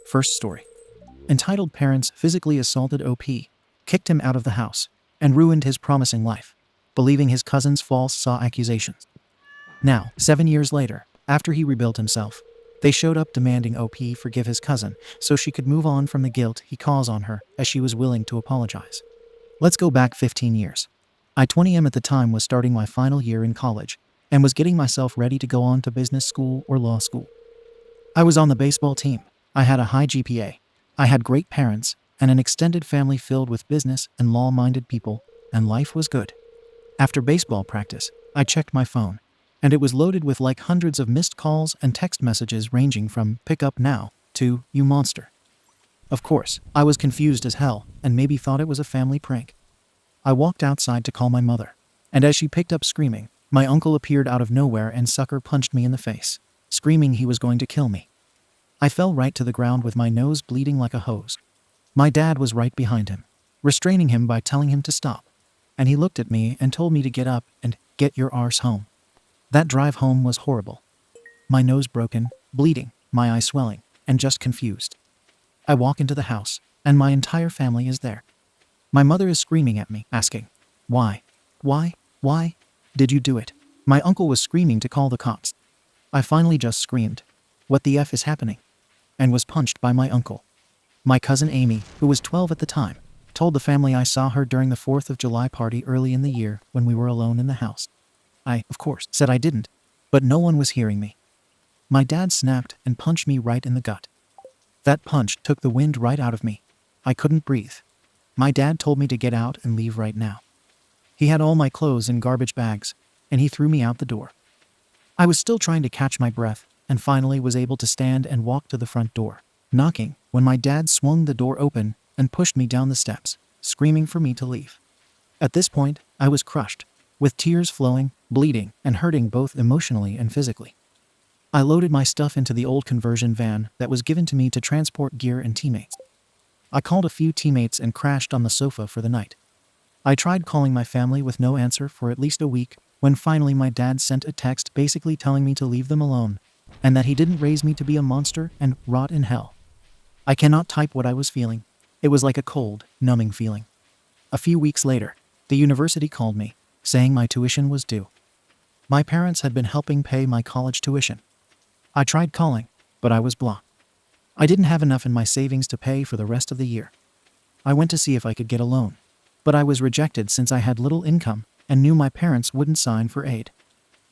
First story. Entitled Parents Physically Assaulted OP, Kicked Him Out of the House, and Ruined His Promising Life, believing his cousin's false accusations. Now, 7 years later, after he rebuilt himself, they showed up demanding OP forgive his cousin so she could move on from the guilt he caused on her, as she was willing to apologize. Let's go back 15 years. I 20 at the time was starting my final year in college and was getting myself ready to go on to business school or law school. I was on the baseball team. I had a high GPA. I had great parents and an extended family filled with business and law-minded people, and life was good. After baseball practice, I checked my phone, and it was loaded with like hundreds of missed calls and text messages ranging from "pick up now" to "you monster." Of course, I was confused as hell and maybe thought it was a family prank. I walked outside to call my mother, and as she picked up screaming, my uncle appeared out of nowhere and sucker punched me in the face, screaming he was going to kill me. I fell right to the ground with my nose bleeding like a hose. My dad was right behind him, restraining him by telling him to stop, and he looked at me and told me to get up and get your arse home. That drive home was horrible. My nose broken, bleeding, my eye swelling, and just confused. I walk into the house, and my entire family is there. My mother is screaming at me, asking, Why did you do it?" My uncle was screaming to call the cops. I finally just screamed, "What the F is happening?" and was punched by my uncle. My cousin Amy, who was 12 at the time, told the family I saw her during the 4th of July party early in the year when we were alone in the house. I, of course, said I didn't, but no one was hearing me. My dad snapped and punched me right in the gut. That punch took the wind right out of me. I couldn't breathe. My dad told me to get out and leave right now. He had all my clothes in garbage bags, and he threw me out the door. I was still trying to catch my breath, and finally was able to stand and walk to the front door, knocking, when my dad swung the door open and pushed me down the steps, screaming for me to leave. At this point, I was crushed, with tears flowing, bleeding, and hurting both emotionally and physically. I loaded my stuff into the old conversion van that was given to me to transport gear and teammates. I called a few teammates and crashed on the sofa for the night. I tried calling my family with no answer for at least a week, when finally my dad sent a text basically telling me to leave them alone, and that he didn't raise me to be a monster and rot in hell. I cannot type what I was feeling. It was like a cold, numbing feeling. A few weeks later, the university called me, saying my tuition was due. My parents had been helping pay my college tuition. I tried calling, but I was blocked. I didn't have enough in my savings to pay for the rest of the year. I went to see if I could get a loan, but I was rejected since I had little income and knew my parents wouldn't sign for aid.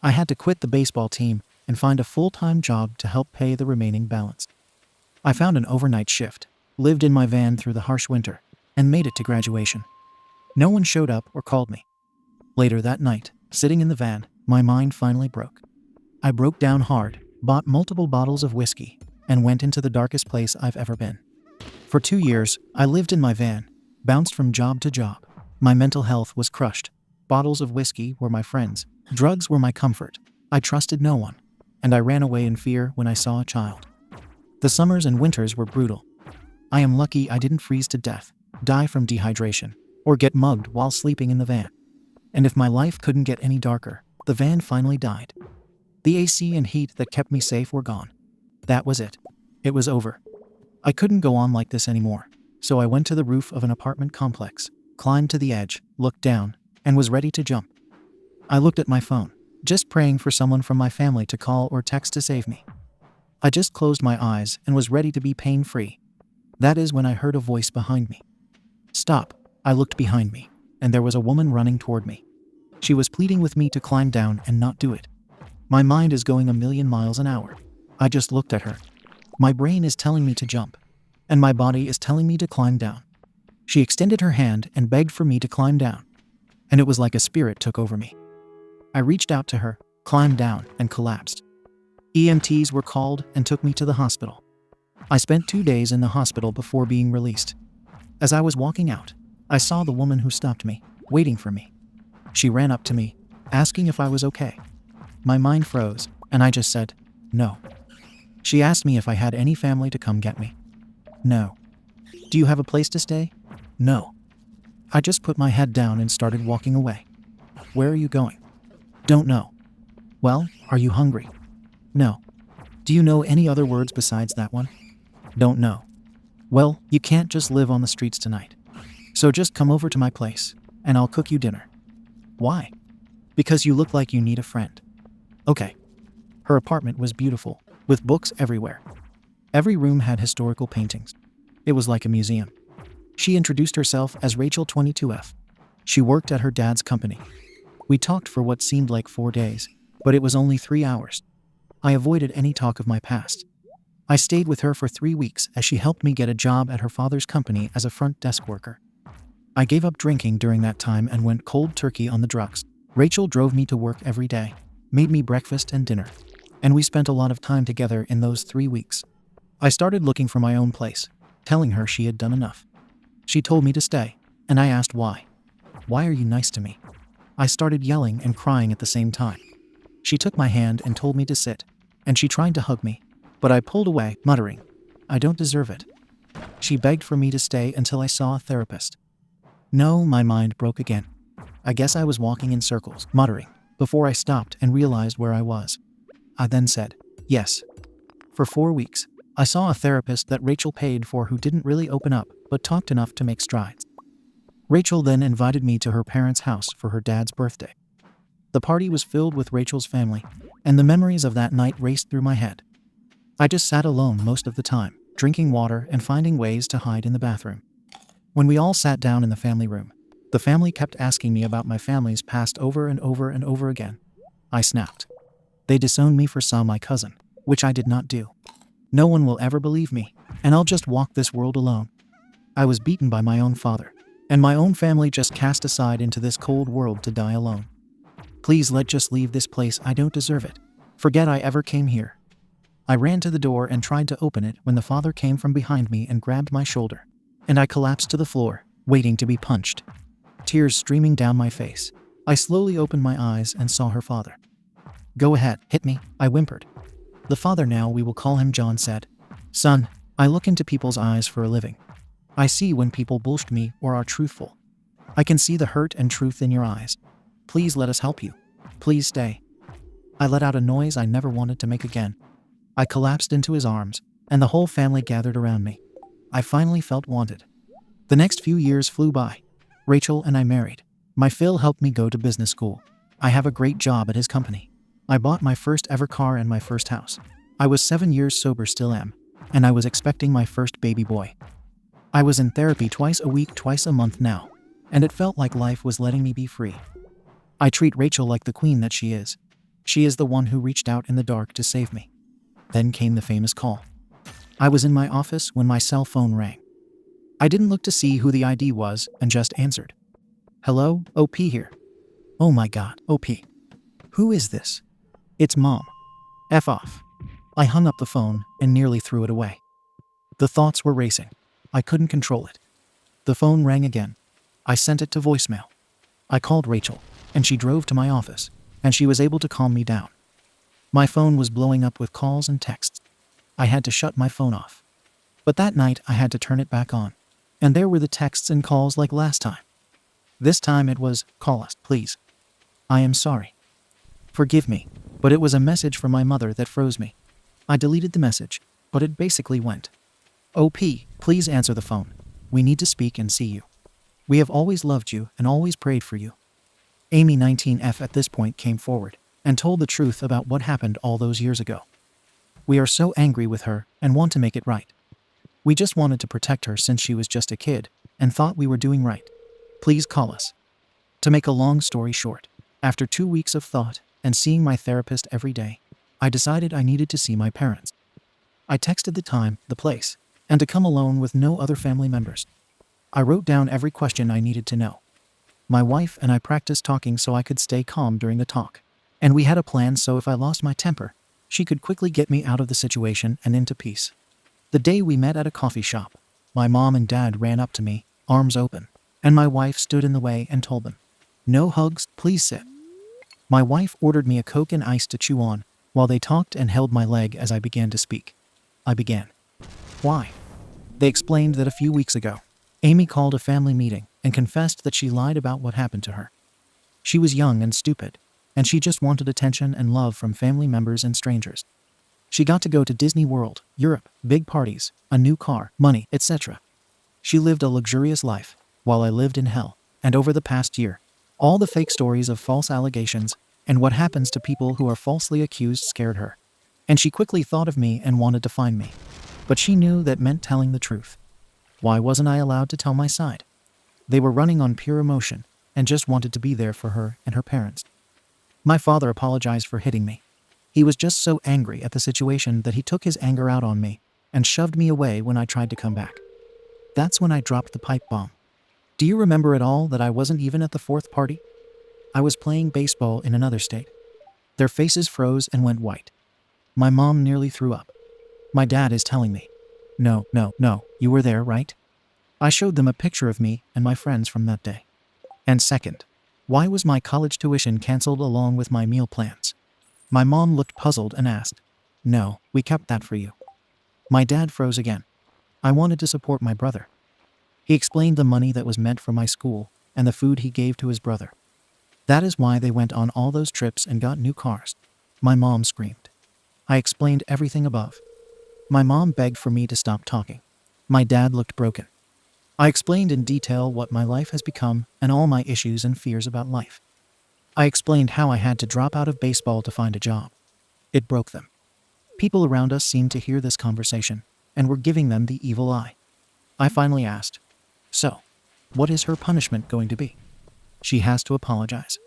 I had to quit the baseball team and find a full-time job to help pay the remaining balance. I found an overnight shift, lived in my van through the harsh winter, and made it to graduation. No one showed up or called me. Later that night, sitting in the van, my mind finally broke. I broke down hard, bought multiple bottles of whiskey, and went into the darkest place I've ever been. For 2 years, I lived in my van, bounced from job to job. My mental health was crushed. Bottles of whiskey were my friends. Drugs were my comfort. I trusted no one, and I ran away in fear when I saw a child. The summers and winters were brutal. I am lucky I didn't freeze to death, die from dehydration, or get mugged while sleeping in the van. And if my life couldn't get any darker, the van finally died. The AC and heat that kept me safe were gone. That was it. It was over. I couldn't go on like this anymore, so I went to the roof of an apartment complex, climbed to the edge, looked down, and was ready to jump. I looked at my phone, just praying for someone from my family to call or text to save me. I just closed my eyes and was ready to be pain-free. That is when I heard a voice behind me. Stop. I looked behind me, and there was a woman running toward me. She was pleading with me to climb down and not do it. My mind is going a million miles an hour. I just looked at her. My brain is telling me to jump, and my body is telling me to climb down. She extended her hand and begged for me to climb down, and it was like a spirit took over me. I reached out to her, climbed down, and collapsed. EMTs were called and took me to the hospital. I spent 2 days in the hospital before being released. As I was walking out, I saw the woman who stopped me, waiting for me. She ran up to me, asking if I was okay. My mind froze, and I just said, no. She asked me if I had any family to come get me. No. Do you have a place to stay? No. I just put my head down and started walking away. Where are you going? Don't know. Well, are you hungry? No. Do you know any other words besides that one? Don't know. Well, you can't just live on the streets tonight. So just come over to my place, and I'll cook you dinner. Why? Because you look like you need a friend. Okay. Her apartment was beautiful, with books everywhere. Every room had historical paintings. It was like a museum. She introduced herself as Rachel 22F. She worked at her dad's company. We talked for what seemed like 4 days, but it was only 3 hours. I avoided any talk of my past. I stayed with her for 3 weeks as she helped me get a job at her father's company as a front desk worker. I gave up drinking during that time and went cold turkey on the drugs. Rachel drove me to work every day, made me breakfast and dinner, and we spent a lot of time together in those 3 weeks. I started looking for my own place, telling her she had done enough. She told me to stay, and I asked why. Why are you nice to me? I started yelling and crying at the same time. She took my hand and told me to sit, and she tried to hug me, but I pulled away, muttering, I don't deserve it. She begged for me to stay until I saw a therapist. No, my mind broke again. I guess I was walking in circles, muttering, before I stopped and realized where I was. I then said, yes. For 4 weeks, I saw a therapist that Rachel paid for who didn't really open up, but talked enough to make strides. Rachel then invited me to her parents' house for her dad's birthday. The party was filled with Rachel's family, and the memories of that night raced through my head. I just sat alone most of the time, drinking water and finding ways to hide in the bathroom. When we all sat down in the family room, the family kept asking me about my family's past over and over and over again. I snapped. They disowned me for my cousin, which I did not do. No one will ever believe me, and I'll just walk this world alone. I was beaten by my own father, and my own family just cast aside into this cold world to die alone. Please let's just leave this place, I don't deserve it. Forget I ever came here. I ran to the door and tried to open it when the father came from behind me and grabbed my shoulder, and I collapsed to the floor, waiting to be punched. Tears streaming down my face. I slowly opened my eyes and saw her father. Go ahead, hit me, I whimpered. The father, now we will call him John, said, Son, I look into people's eyes for a living. I see when people bullshit me or are truthful. I can see the hurt and truth in your eyes. Please let us help you. Please stay. I let out a noise I never wanted to make again. I collapsed into his arms, and the whole family gathered around me. I finally felt wanted. The next few years flew by. Rachel and I married. My Phil helped me go to business school. I have a great job at his company. I bought my first ever car and my first house. I was 7 years sober, still am, and I was expecting my first baby boy. I was in therapy twice a week, twice a month now, and it felt like life was letting me be free. I treat Rachel like the queen that she is. She is the one who reached out in the dark to save me. Then came the famous call. I was in my office when my cell phone rang. I didn't look to see who the ID was and just answered. Hello, OP here. Oh my God, OP. Who is this? It's Mom. F off. I hung up the phone and nearly threw it away. The thoughts were racing. I couldn't control it. The phone rang again. I sent it to voicemail. I called Rachel, and she drove to my office, and she was able to calm me down. My phone was blowing up with calls and texts. I had to shut my phone off. But that night I had to turn it back on, and there were the texts and calls like last time. This time it was, call us, please. I am sorry. Forgive me, but it was a message from my mother that froze me. I deleted the message, but it basically went, OP, please answer the phone. We need to speak and see you. We have always loved you and always prayed for you. Amy 19F at this point came forward and told the truth about what happened all those years ago. We are so angry with her and want to make it right. We just wanted to protect her since she was just a kid and thought we were doing right. Please call us. To make a long story short, after 2 weeks of thought and seeing my therapist every day, I decided I needed to see my parents. I texted the time, the place, and to come alone with no other family members. I wrote down every question I needed to know. My wife and I practiced talking so I could stay calm during the talk, and we had a plan so if I lost my temper, she could quickly get me out of the situation and into peace. The day we met at a coffee shop, my mom and dad ran up to me, arms open, and my wife stood in the way and told them, No hugs, please sit. My wife ordered me a Coke and ice to chew on, while they talked and held my leg as I began to speak. I began. Why? They explained that a few weeks ago, Amy called a family meeting and confessed that she lied about what happened to her. She was young and stupid, and she just wanted attention and love from family members and strangers. She got to go to Disney World, Europe, big parties, a new car, money, etc. She lived a luxurious life, while I lived in hell. And over the past year, all the fake stories of false allegations and what happens to people who are falsely accused scared her. And she quickly thought of me and wanted to find me. But she knew that meant telling the truth. Why wasn't I allowed to tell my side? They were running on pure emotion and just wanted to be there for her and her parents. My father apologized for hitting me. He was just so angry at the situation that he took his anger out on me and shoved me away when I tried to come back. That's when I dropped the pipe bomb. Do you remember at all that I wasn't even at the fourth party? I was playing baseball in another state. Their faces froze and went white. My mom nearly threw up. My dad is telling me, No, you were there, right? I showed them a picture of me and my friends from that day. And second, why was my college tuition canceled along with my meal plans? My mom looked puzzled and asked, No, we kept that for you. My dad froze again. I wanted to support my brother. He explained the money that was meant for my school and the food he gave to his brother. That is why they went on all those trips and got new cars. My mom screamed. I explained everything above. My mom begged for me to stop talking. My dad looked broken. I explained in detail what my life has become and all my issues and fears about life. I explained how I had to drop out of baseball to find a job. It broke them. People around us seemed to hear this conversation and were giving them the evil eye. I finally asked, So, what is her punishment going to be? She has to apologize.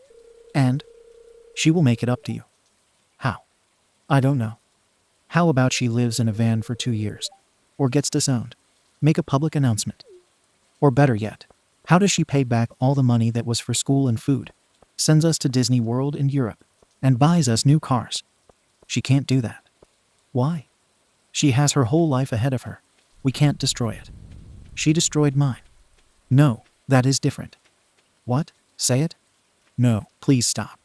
And she will make it up to you. How? I don't know. How about she lives in a van for 2 years? Or gets disowned? Make a public announcement. Or better yet, how does she pay back all the money that was for school and food, sends us to Disney World in Europe, and buys us new cars? She can't do that. Why? She has her whole life ahead of her. We can't destroy it. She destroyed mine. No, that is different. What? Say it? No, please stop.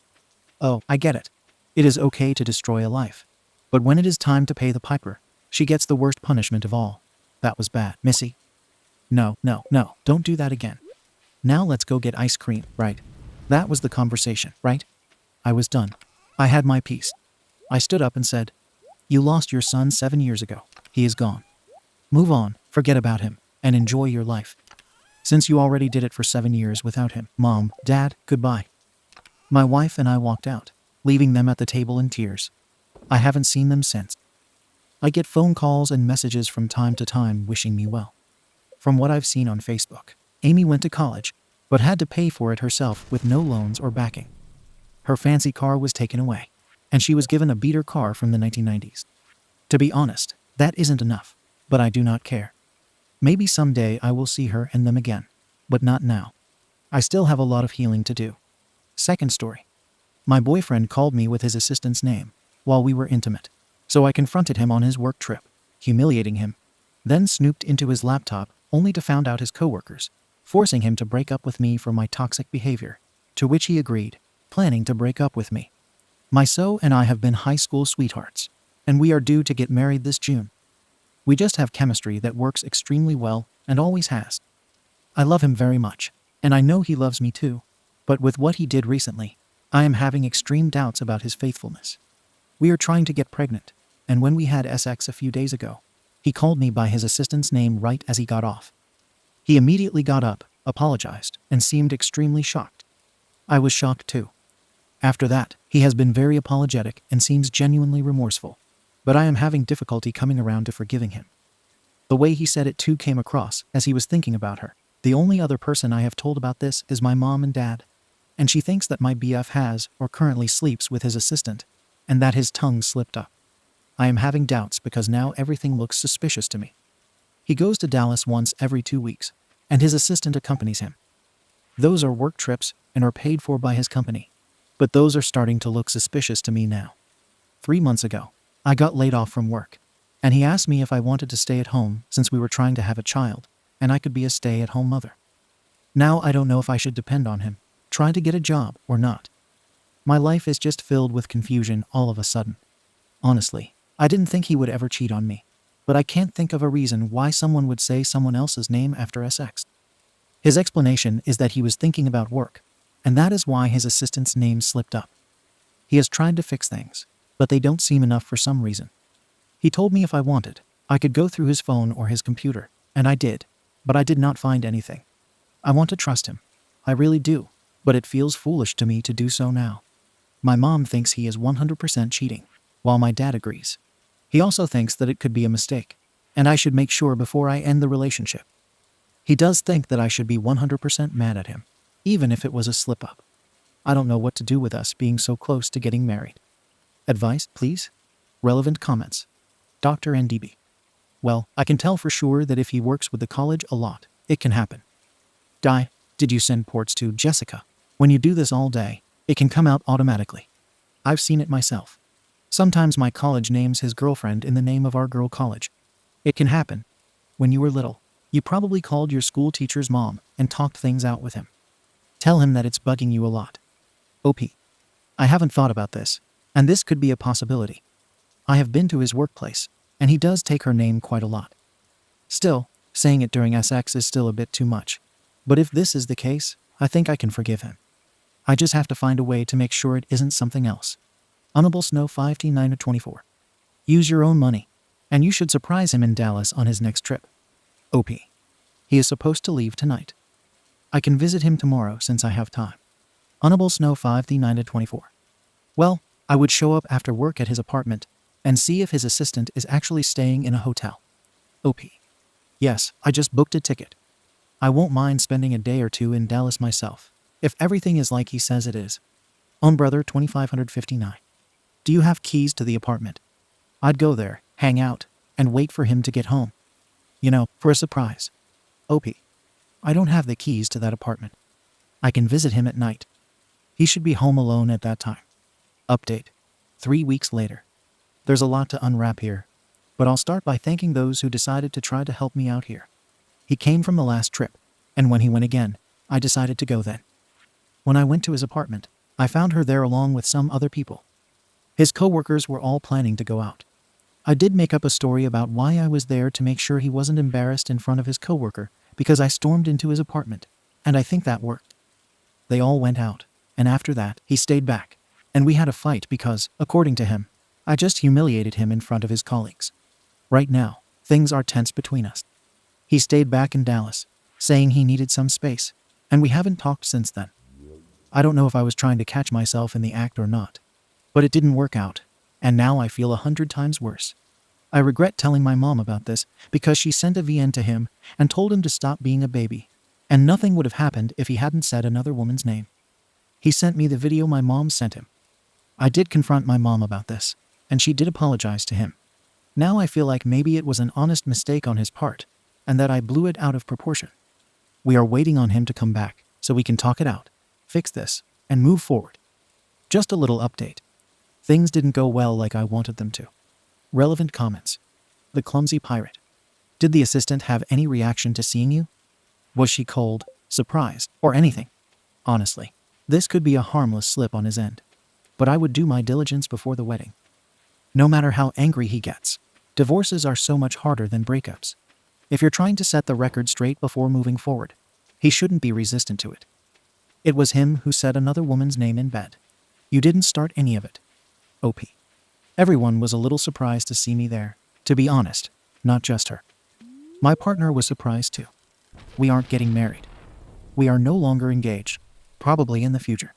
Oh, I get it. It is okay to destroy a life. But when it is time to pay the piper, she gets the worst punishment of all. That was bad, Missy. No, don't do that again. Now let's go get ice cream, right? That was the conversation, right? I was done. I had my piece. I stood up and said, You lost your son 7 years ago. He is gone. Move on, forget about him, and enjoy your life. Since you already did it for 7 years without him. Mom, Dad, goodbye. My wife and I walked out, leaving them at the table in tears. I haven't seen them since. I get phone calls and messages from time to time wishing me well. From what I've seen on Facebook, Amy went to college, but had to pay for it herself with no loans or backing. Her fancy car was taken away, and she was given a beater car from the 1990s. To be honest, that isn't enough, but I do not care. Maybe someday I will see her and them again, but not now. I still have a lot of healing to do. Second story. My boyfriend called me with his assistant's name while we were intimate, so I confronted him on his work trip, humiliating him, then snooped into his laptop only to find out his coworkers, forcing him to break up with me for my toxic behavior, to which he agreed, planning to break up with me. My so and I have been high school sweethearts, and we are due to get married this June. We just have chemistry that works extremely well and always has. I love him very much, and I know he loves me too, but with what he did recently, I am having extreme doubts about his faithfulness. We are trying to get pregnant, and when we had sex a few days ago, he called me by his assistant's name right as he got off. He immediately got up, apologized, and seemed extremely shocked. I was shocked too. After that, he has been very apologetic and seems genuinely remorseful, but I am having difficulty coming around to forgiving him. The way he said it too came across as he was thinking about her. The only other person I have told about this is my mom and dad, and she thinks that my BF has or currently sleeps with his assistant, and that his tongue slipped up. I am having doubts because now everything looks suspicious to me. He goes to Dallas once every 2 weeks, and his assistant accompanies him. Those are work trips and are paid for by his company, but those are starting to look suspicious to me now. 3 months ago, I got laid off from work, and he asked me if I wanted to stay at home since we were trying to have a child, and I could be a stay-at-home mother. Now I don't know if I should depend on him, try to get a job, or not. My life is just filled with confusion all of a sudden. Honestly, I didn't think he would ever cheat on me, but I can't think of a reason why someone would say someone else's name after sex. His explanation is that he was thinking about work, and that is why his assistant's name slipped up. He has tried to fix things, but they don't seem enough for some reason. He told me if I wanted, I could go through his phone or his computer, and I did, but I did not find anything. I want to trust him. I really do, but it feels foolish to me to do so now. My mom thinks he is 100% cheating, while my dad agrees. He also thinks that it could be a mistake, and I should make sure before I end the relationship. He does think that I should be 100% mad at him, even if it was a slip-up. I don't know what to do with us being so close to getting married. Advice, please? Relevant comments. Dr. NDB. Well, I can tell for sure that if he works with the college a lot, it can happen. Did you send ports to Jessica? When you do this all day, it can come out automatically. I've seen it myself. Sometimes my college names his girlfriend in the name of our girl college. It can happen. When you were little, you probably called your school teacher's mom and talked things out with him. Tell him that it's bugging you a lot. OP. I haven't thought about this, and this could be a possibility. I have been to his workplace, and he does take her name quite a lot. Still, saying it during SX is still a bit too much. But if this is the case, I think I can forgive him. I just have to find a way to make sure it isn't something else. Honorable Snow 5T9-24. Use your own money, and you should surprise him in Dallas on his next trip. OP. He is supposed to leave tonight. I can visit him tomorrow since I have time. Honorable Snow 5T9-24. Well, I would show up after work at his apartment and see if his assistant is actually staying in a hotel. OP. Yes, I just booked a ticket. I won't mind spending a day or two in Dallas myself, if everything is like he says it is. Own Brother 2559. Do you have keys to the apartment? I'd go there, hang out, and wait for him to get home. You know, for a surprise. OP. I don't have the keys to that apartment. I can visit him at night. He should be home alone at that time. Update. 3 weeks later. There's a lot to unwrap here, but I'll start by thanking those who decided to try to help me out here. He came from the last trip, and when he went again, I decided to go then. When I went to his apartment, I found her there along with some other people. His co-workers were all planning to go out. I did make up a story about why I was there to make sure he wasn't embarrassed in front of his co-worker because I stormed into his apartment, and I think that worked. They all went out, and after that, he stayed back, and we had a fight because, according to him, I just humiliated him in front of his colleagues. Right now, things are tense between us. He stayed back in Dallas, saying he needed some space, and we haven't talked since then. I don't know if I was trying to catch myself in the act or not, but it didn't work out, and now I feel 100 times worse. I regret telling my mom about this because she sent a VN to him and told him to stop being a baby, and nothing would have happened if he hadn't said another woman's name. He sent me the video my mom sent him. I did confront my mom about this, and she did apologize to him. Now I feel like maybe it was an honest mistake on his part, and that I blew it out of proportion. We are waiting on him to come back, so we can talk it out, fix this, and move forward. Just a little update. Things didn't go well like I wanted them to. Relevant comments. The Clumsy Pirate. Did the assistant have any reaction to seeing you? Was she cold, surprised, or anything? Honestly, this could be a harmless slip on his end, but I would do my diligence before the wedding. No matter how angry he gets, divorces are so much harder than breakups. If you're trying to set the record straight before moving forward, he shouldn't be resistant to it. It was him who said another woman's name in bed. You didn't start any of it. OP. Everyone was a little surprised to see me there, to be honest, not just her. My partner was surprised too. We aren't getting married. We are no longer engaged, probably in the future.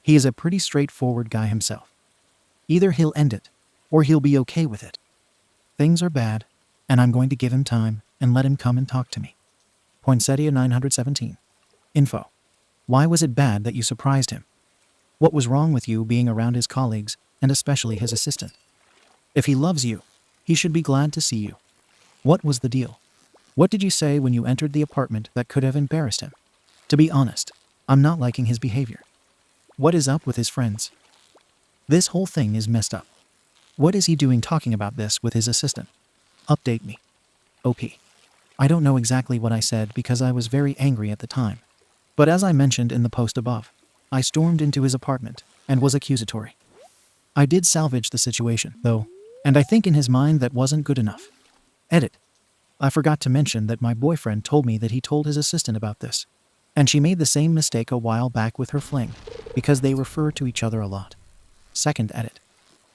He is a pretty straightforward guy himself. Either he'll end it, or he'll be okay with it. Things are bad, and I'm going to give him time and let him come and talk to me. Poinsettia 917. Info. Why was it bad that you surprised him? What was wrong with you being around his colleagues, and especially his assistant? If he loves you, he should be glad to see you. What was the deal? What did you say when you entered the apartment that could have embarrassed him? To be honest, I'm not liking his behavior. What is up with his friends? This whole thing is messed up. What is he doing talking about this with his assistant? Update me. OP. I don't know exactly what I said because I was very angry at the time. But as I mentioned in the post above, I stormed into his apartment and was accusatory. I did salvage the situation, though, and I think in his mind that wasn't good enough. Edit. I forgot to mention that my boyfriend told me that he told his assistant about this, and she made the same mistake a while back with her fling, because they refer to each other a lot. Second edit.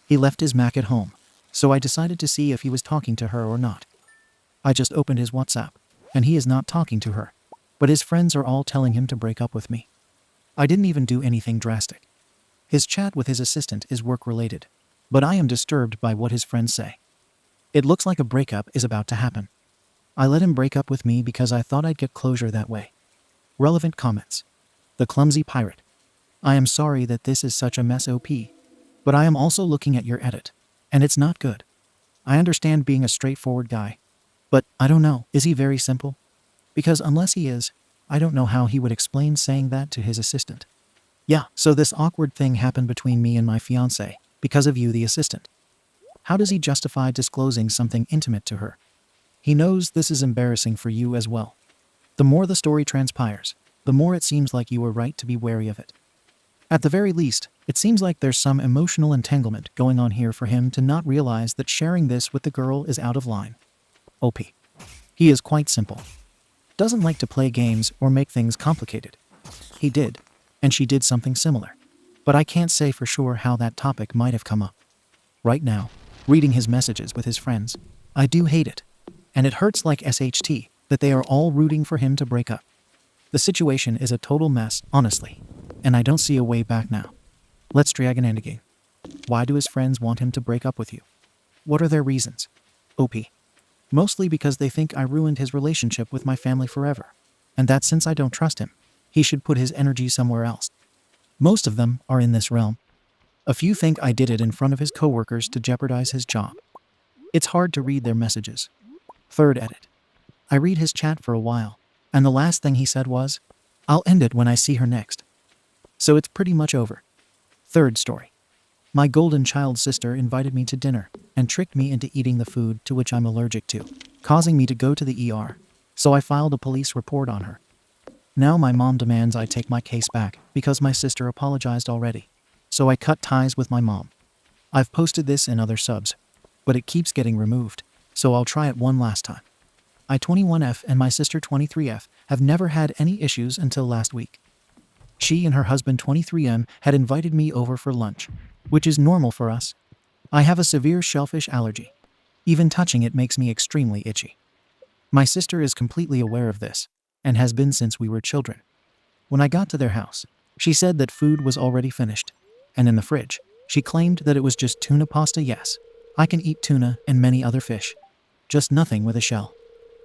He left his Mac at home, So I decided to see if he was talking to her or not. I just opened his WhatsApp, and he is not talking to her. But his friends are all telling him to break up with me. I didn't even do anything drastic. His chat with his assistant is work-related, but I am disturbed by what his friends say. It looks like a breakup is about to happen. I let him break up with me because I thought I'd get closure that way. Relevant comments. The Clumsy Pirate. I am sorry that this is such a mess, OP. But I am also looking at your edit, and it's not good. I understand being a straightforward guy, but I don't know, is he very simple? Because unless he is, I don't know how he would explain saying that to his assistant. Yeah, so this awkward thing happened between me and my fiancé, because of you, the assistant. How does he justify disclosing something intimate to her? He knows this is embarrassing for you as well. The more the story transpires, the more it seems like you were right to be wary of it. At the very least, it seems like there's some emotional entanglement going on here for him to not realize that sharing this with the girl is out of line. OP. He is quite simple. Doesn't like to play games or make things complicated. He did, and she did something similar. But I can't say for sure how that topic might have come up. Right now, reading his messages with his friends, I do hate it. And it hurts like SHT that they are all rooting for him to break up. The situation is a total mess, honestly, and I don't see a way back now. Let's Dragon End again. Why do his friends want him to break up with you? What are their reasons? OP. Mostly because they think I ruined his relationship with my family forever, and that since I don't trust him, he should put his energy somewhere else. Most of them are in this realm. A few think I did it in front of his coworkers to jeopardize his job. It's hard to read their messages. Third edit. I read his chat for a while, and the last thing he said was, "I'll end it when I see her next." So it's pretty much over. Third story. My golden child sister invited me to dinner and tricked me into eating the food to which I'm allergic to, causing me to go to the ER, so I filed a police report on her. Now my mom demands I take my case back because my sister apologized already, so I cut ties with my mom. I've posted this in other subs, but it keeps getting removed, so I'll try it one last time. I 21F and my sister 23F have never had any issues until last week. She and her husband 23M had invited me over for lunch, which is normal for us. I have a severe shellfish allergy. Even touching it makes me extremely itchy. My sister is completely aware of this, and has been since we were children. When I got to their house, she said that food was already finished, and in the fridge, she claimed that it was just tuna pasta. Yes, I can eat tuna and many other fish, just nothing with a shell.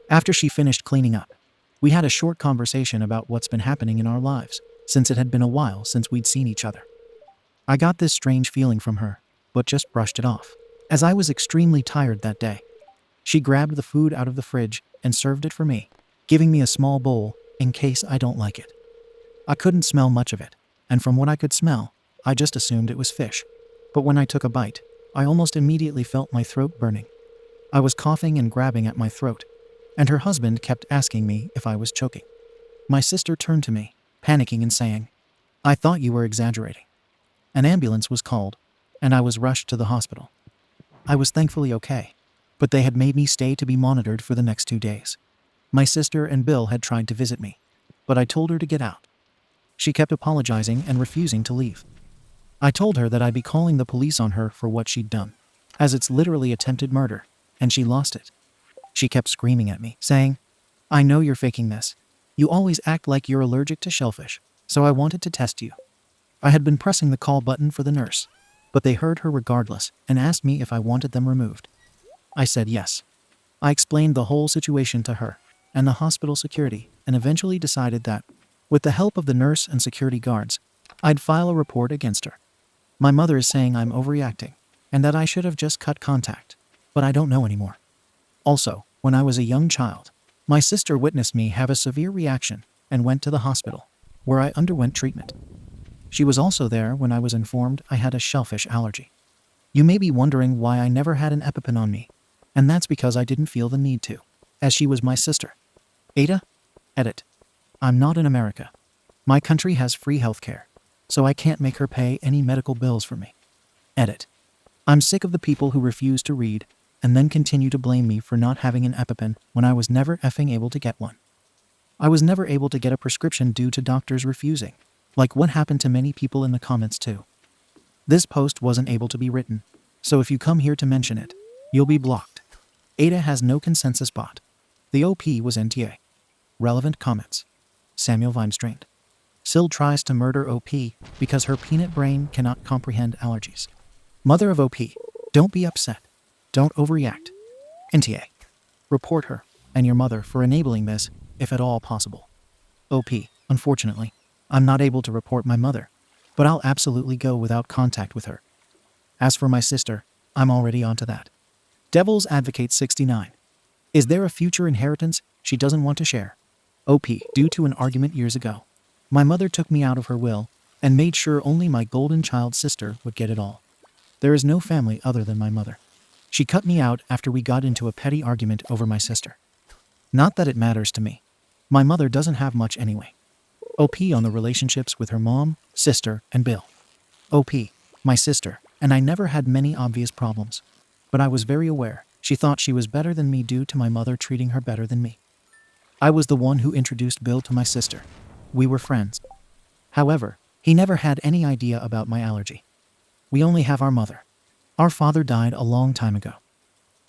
After she finished cleaning up, we had a short conversation about what's been happening in our lives, since it had been a while since we'd seen each other. I got this strange feeling from her, but just brushed it off, as I was extremely tired that day. She grabbed the food out of the fridge and served it for me, giving me a small bowl in case I don't like it. I couldn't smell much of it, and from what I could smell, I just assumed it was fish. But when I took a bite, I almost immediately felt my throat burning. I was coughing and grabbing at my throat, and her husband kept asking me if I was choking. My sister turned to me, panicking and saying, "I thought you were exaggerating." An ambulance was called, and I was rushed to the hospital. I was thankfully okay, but they had made me stay to be monitored for the next 2 days. My sister and Bill had tried to visit me, but I told her to get out. She kept apologizing and refusing to leave. I told her that I'd be calling the police on her for what she'd done, as it's literally attempted murder, and she lost it. She kept screaming at me, saying, "I know you're faking this. You always act like you're allergic to shellfish, so I wanted to test you." I had been pressing the call button for the nurse, but they heard her regardless and asked me if I wanted them removed. I said yes. I explained the whole situation to her and the hospital security and eventually decided that, with the help of the nurse and security guards, I'd file a report against her. My mother is saying I'm overreacting and that I should have just cut contact, but I don't know anymore. Also, when I was a young child, my sister witnessed me have a severe reaction and went to the hospital, where I underwent treatment. She was also there when I was informed I had a shellfish allergy. You may be wondering why I never had an EpiPen on me, and that's because I didn't feel the need to, as she was my sister. Ada? Edit. I'm not in America. My country has free healthcare, so I can't make her pay any medical bills for me. Edit. I'm sick of the people who refuse to read and then continue to blame me for not having an EpiPen when I was never effing able to get one. I was never able to get a prescription due to doctors refusing, like what happened to many people in the comments too. This post wasn't able to be written, so if you come here to mention it, You'll be blocked. Ada has no consensus bot. The OP was NTA. Relevant comments. Samuel Weinstrain. Syl tries to murder OP because her peanut brain cannot comprehend allergies. Mother of OP. Don't be upset. Don't overreact. NTA. Report her and your mother for enabling this, if at all possible. OP. Unfortunately, I'm not able to report my mother, but I'll absolutely go without contact with her. As for my sister, I'm already onto that. Devil's Advocate 69. Is there a future inheritance she doesn't want to share? OP. Due to an argument years ago, my mother took me out of her will and made sure only my golden child sister would get it all. There is no family other than my mother. She cut me out after we got into a petty argument over my sister. Not that it matters to me. My mother doesn't have much anyway. OP on the relationships with her mom, sister, and Bill. OP, my sister, and I never had many obvious problems. But I was very aware she thought she was better than me due to my mother treating her better than me. I was the one who introduced Bill to my sister. We were friends. However, he never had any idea about my allergy. We only have our mother. Our father died a long time ago.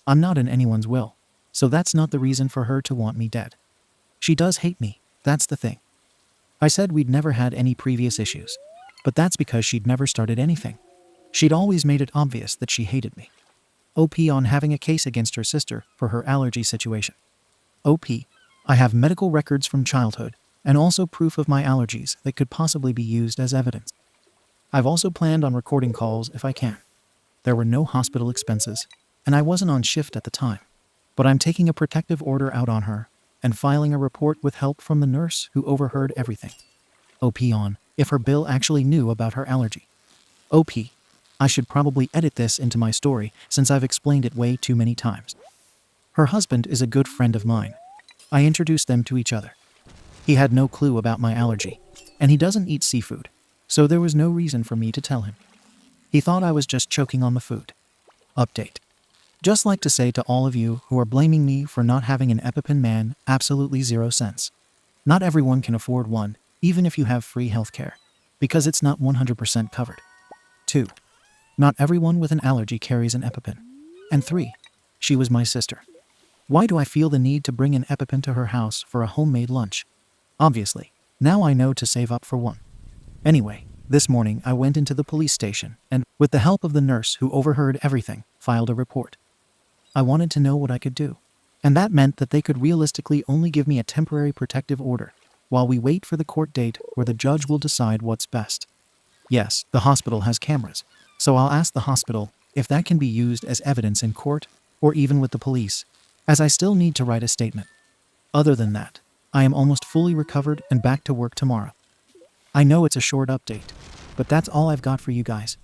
I'm not in anyone's will, so that's not the reason for her to want me dead. She does hate me, that's the thing. I said we'd never had any previous issues, but that's because she'd never started anything. She'd always made it obvious that she hated me. OP on having a case against her sister for her allergy situation. OP, I have medical records from childhood and also proof of my allergies that could possibly be used as evidence. I've also planned on recording calls if I can. There were no hospital expenses, and I wasn't on shift at the time, but I'm taking a protective order out on her and filing a report with help from the nurse who overheard everything. OP on if her Bill actually knew about her allergy. OP, I should probably edit this into my story since I've explained it way too many times. Her husband is a good friend of mine. I introduced them to each other. He had no clue about my allergy, and he doesn't eat seafood, so there was no reason for me to tell him. He thought I was just choking on the food. Update. Just like to say to all of you who are blaming me for not having an EpiPen, man, absolutely 0 cents. Not everyone can afford one, even if you have free healthcare, because it's not 100% covered. 2. Not everyone with an allergy carries an EpiPen. And 3. She was my sister. Why do I feel the need to bring an EpiPen to her house for a homemade lunch? Obviously, now I know to save up for one. Anyway, this morning I went into the police station and, with the help of the nurse who overheard everything, filed a report. I wanted to know what I could do, and that meant that they could realistically only give me a temporary protective order while we wait for the court date where the judge will decide what's best. Yes, the hospital has cameras, so I'll ask the hospital if that can be used as evidence in court or even with the police, as I still need to write a statement. Other than that, I am almost fully recovered and back to work tomorrow. I know it's a short update, but that's all I've got for you guys.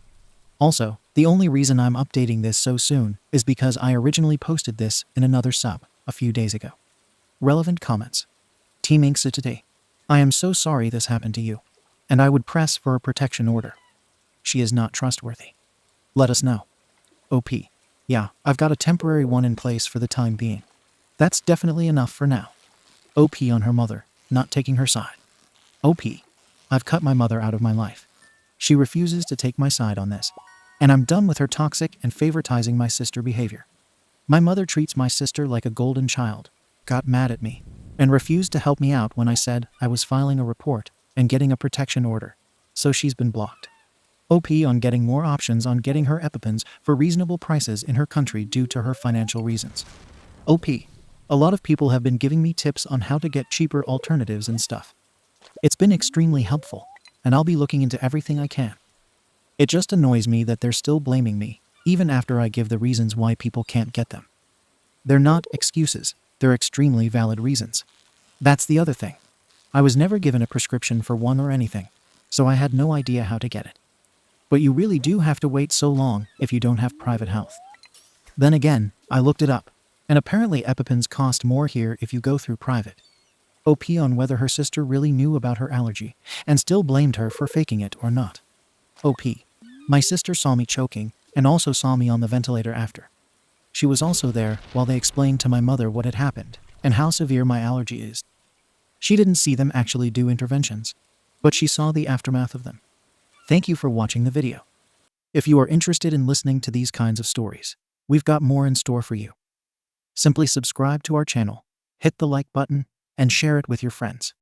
Also, the only reason I'm updating this so soon is because I originally posted this in another sub a few days ago. Relevant comments. Team Inksa today. I am so sorry this happened to you, and I would press for a protection order. She is not trustworthy. Let us know. OP. Yeah, I've got a temporary one in place for the time being. That's definitely enough for now. OP on her mother, not taking her side. OP. I've cut my mother out of my life. She refuses to take my side on this, and I'm done with her toxic and favoritizing my sister behavior. My mother treats my sister like a golden child, got mad at me, and refused to help me out when I said I was filing a report and getting a protection order, so she's been blocked. OP on getting more options on getting her EpiPens for reasonable prices in her country due to her financial reasons. OP. A lot of people have been giving me tips on how to get cheaper alternatives and stuff. It's been extremely helpful, and I'll be looking into everything I can. It just annoys me that they're still blaming me, even after I give the reasons why people can't get them. They're not excuses, they're extremely valid reasons. That's the other thing. I was never given a prescription for one or anything, so I had no idea how to get it. But you really do have to wait so long if you don't have private health. Then again, I looked it up, and apparently EpiPens cost more here if you go through private. OP on whether her sister really knew about her allergy and still blamed her for faking it or not. OP. My sister saw me choking and also saw me on the ventilator after. She was also there while they explained to my mother what had happened and how severe my allergy is. She didn't see them actually do interventions, but she saw the aftermath of them. Thank you for watching the video. If you are interested in listening to these kinds of stories, we've got more in store for you. Simply subscribe to our channel, hit the like button, and share it with your friends.